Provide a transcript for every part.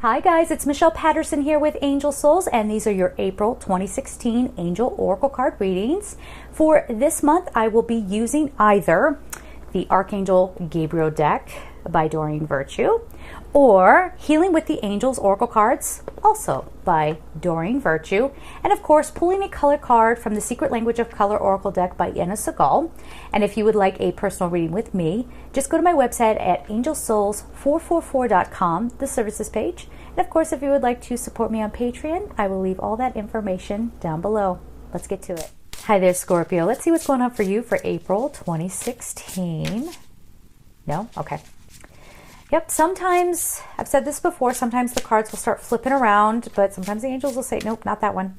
Hi guys, it's Michelle Patterson here with Angel Souls, and these are your April 2016 Angel Oracle card readings. For this month, I will be using either the Archangel Gabriel deck by Doreen Virtue or Healing with the Angels Oracle cards, also by Doreen Virtue, and of course pulling a color card from the Secret Language of Color Oracle deck by Anna Segal. And if you would like a personal reading with me, just go to my website at angelsouls444.com, the services page. And of course, if you would like to support me on Patreon, I will leave all that information down below. Let's get to it. Hi there, Scorpio. Let's see what's going on for you for April 2016. No? Okay. Yep, sometimes, I've said this before, sometimes the cards will start flipping around, but sometimes the angels will say, nope, not that one.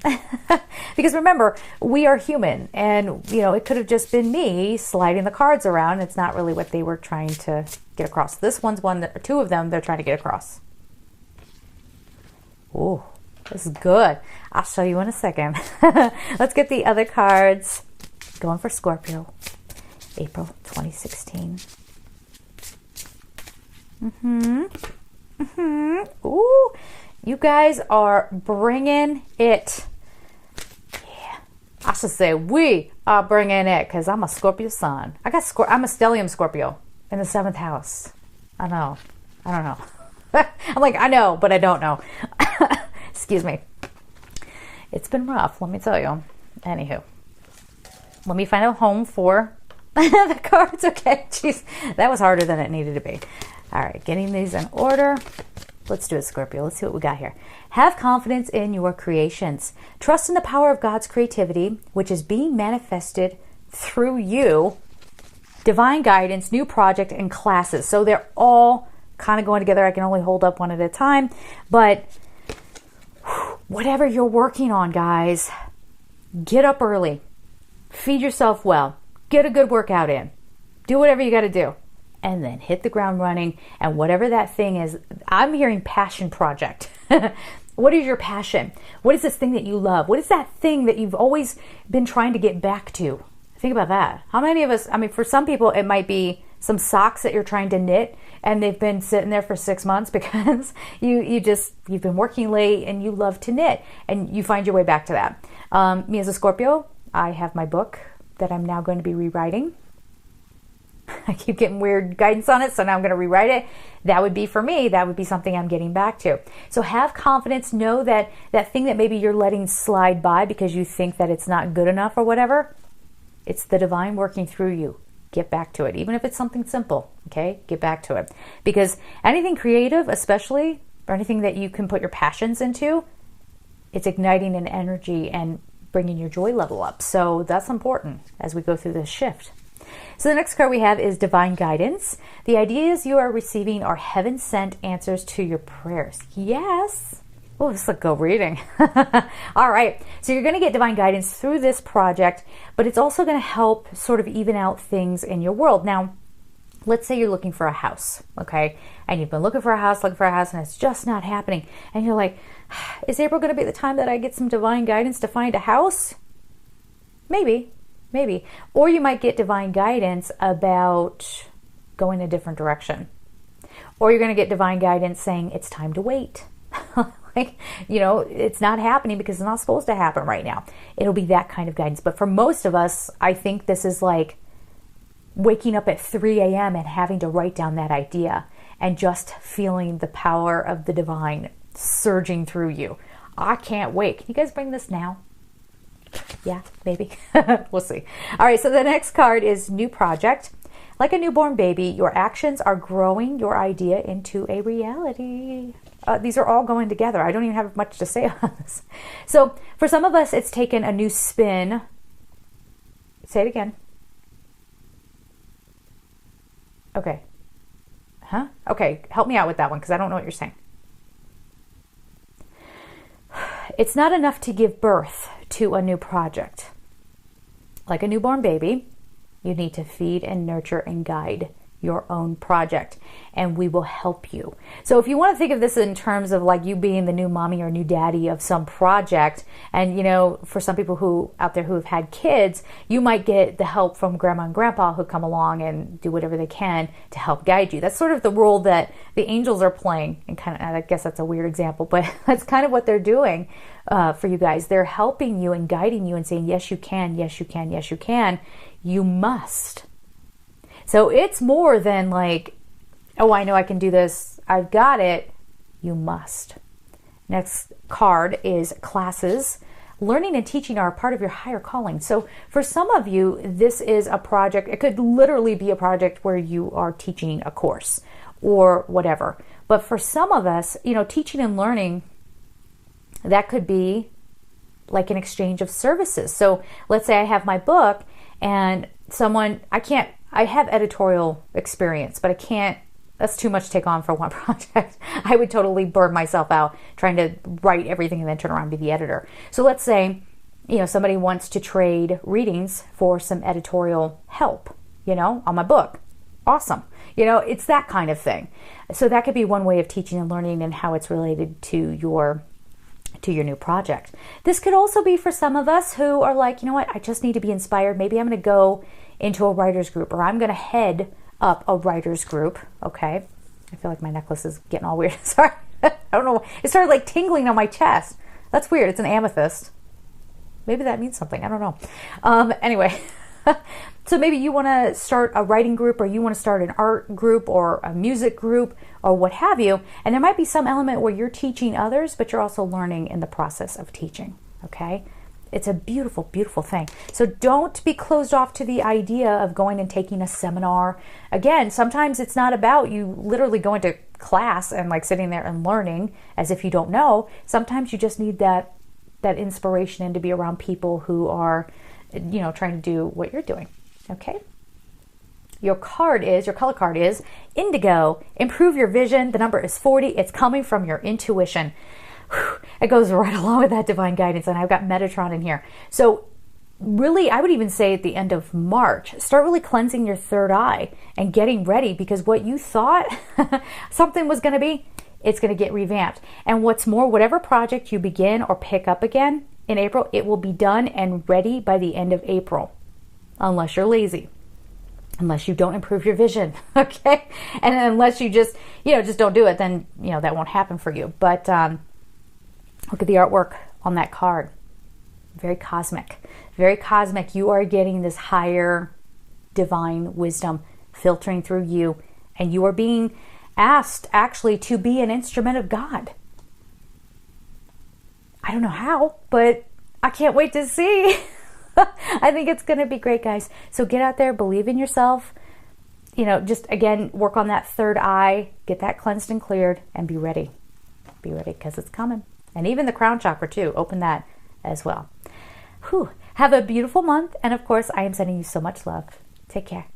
Because remember, we are human, and, you know, it could have just been me sliding the cards around. It's not really what they were trying to get across. This one's two of them they're trying to get across. Oh, this is good. I'll show you in a second. Let's get the other cards. Going for Scorpio, April 2016. Ooh, you guys are bringing it. Yeah, I should say we are bringing it because I'm a Scorpio sun. I'm a stellium Scorpio in the 7th house. I know. I don't know. I'm like, I know, but I don't know. Excuse me. It's been rough, let me tell you. Anywho, let me find a home for the cards. Okay, jeez, that was harder than it needed to be. All right, getting these in order. Let's do it, Scorpio. Let's see what we got here. Have confidence in your creations. Trust in the power of God's creativity, which is being manifested through you. Divine guidance, new project, and classes. So they're all kind of going together. I can only hold up one at a time. But whatever you're working on, guys, get up early. Feed yourself well. Get a good workout in. Do whatever you got to do. And then hit the ground running. And whatever that thing is, I'm hearing passion project. What is your passion? What is this thing that you love? What is that thing that you've always been trying to get back to? Think about that. How many of us, I mean, for some people, it might be some socks that you're trying to knit and they've been sitting there for 6 months because you've been working late and you love to knit and you find your way back to that. Me as a Scorpio, I have my book that I'm now going to be rewriting. I keep getting weird guidance on it, so now I'm going to rewrite it. That would be for me. That would be something I'm getting back to. So have confidence. Know that that thing that maybe you're letting slide by because you think that it's not good enough or whatever, it's the divine working through you. Get back to it. Even if it's something simple, okay? Get back to it. Because anything creative, especially, or anything that you can put your passions into, it's igniting an energy and bringing your joy level up. So that's important as we go through this shift. So the next card we have is Divine Guidance. The ideas you are receiving are heaven-sent answers to your prayers. Yes. Oh, this is a go reading. All right. So you're going to get divine guidance through this project, but it's also going to help sort of even out things in your world. Now, let's say you're looking for a house, okay? And you've been looking for a house, and it's just not happening. And you're like, is April going to be the time that I get some divine guidance to find a house? Maybe. Or you might get divine guidance about going a different direction. Or you're going to get divine guidance saying it's time to wait. Like, you know, it's not happening because it's not supposed to happen right now. It'll be that kind of guidance. But for most of us, I think this is like waking up at 3 a.m. and having to write down that idea and just feeling the power of the divine surging through you. I can't wait. Can you guys bring this now? Yeah, maybe. We'll see. All right, so the next card is New Project. Like a newborn baby, your actions are growing your idea into a reality. These are all going together. I don't even have much to say on this. So for some of us, it's taken a new spin. Say it again. Okay. Huh? Okay, help me out with that one because I don't know what you're saying. It's not enough to give birth to a new project. Like a newborn baby, you need to feed and nurture and guide your own project, and we will help you. So if you want to think of this in terms of like you being the new mommy or new daddy of some project, and for some people who out there who have had kids, you might get the help from grandma and grandpa who come along and do whatever they can to help guide you. That's sort of the role that the angels are playing, and I guess that's a weird example, but that's kind of what they're doing for you guys. They're helping you and guiding you and saying, yes, you can, yes, you can, yes, you can. You must. So it's more than like, oh, I know I can do this, I've got it. You must. Next card is classes. Learning and teaching are a part of your higher calling. So for some of you, this is a project. It could literally be a project where you are teaching a course or whatever. But for some of us, teaching and learning, that could be like an exchange of services. So let's say I have my book and I have editorial experience, but I can't, that's too much to take on for one project. I would totally burn myself out trying to write everything and then turn around and be the editor. So let's say, somebody wants to trade readings for some editorial help, on my book. Awesome. It's that kind of thing. So that could be one way of teaching and learning and how it's related to your new project. This could also be for some of us who are like, I just need to be inspired. Maybe I'm going to go into a writer's group, or I'm going to head up a writer's group. Okay. I feel like my necklace is getting all weird. Sorry. I don't know. It started like tingling on my chest. That's weird. It's an amethyst. Maybe that means something. I don't know. Anyway, so maybe you want to start a writing group, or you want to start an art group or a music group or what have you. And there might be some element where you're teaching others, but you're also learning in the process of teaching. Okay. It's a beautiful, beautiful thing. So don't be closed off to the idea of going and taking a seminar. Again, sometimes it's not about you literally going to class and like sitting there and learning as if you don't know. Sometimes you just need that inspiration and to be around people who are, trying to do what you're doing. Okay. Your color card is Indigo. Improve your vision. The number is 40. It's coming from your intuition. It goes right along with that divine guidance, and I've got Metatron in here. So really, I would even say at the end of March, start really cleansing your third eye and getting ready, because what you thought something was going to be, it's going to get revamped. And what's more, whatever project you begin or pick up again in April, it will be done and ready by the end of April, unless you're lazy. Unless you don't improve your vision, okay? And unless you just don't do it, then, that won't happen for you. But look at the artwork on that card. Very cosmic. Very cosmic. You are getting this higher divine wisdom filtering through you, and you are being asked actually to be an instrument of God. I don't know how, but I can't wait to see. I think it's going to be great, guys. So get out there, believe in yourself. Just again, work on that third eye, get that cleansed and cleared, and be ready. Be ready, because it's coming. And even the crown chakra too, open that as well. Have a beautiful month. And of course, I am sending you so much love. Take care.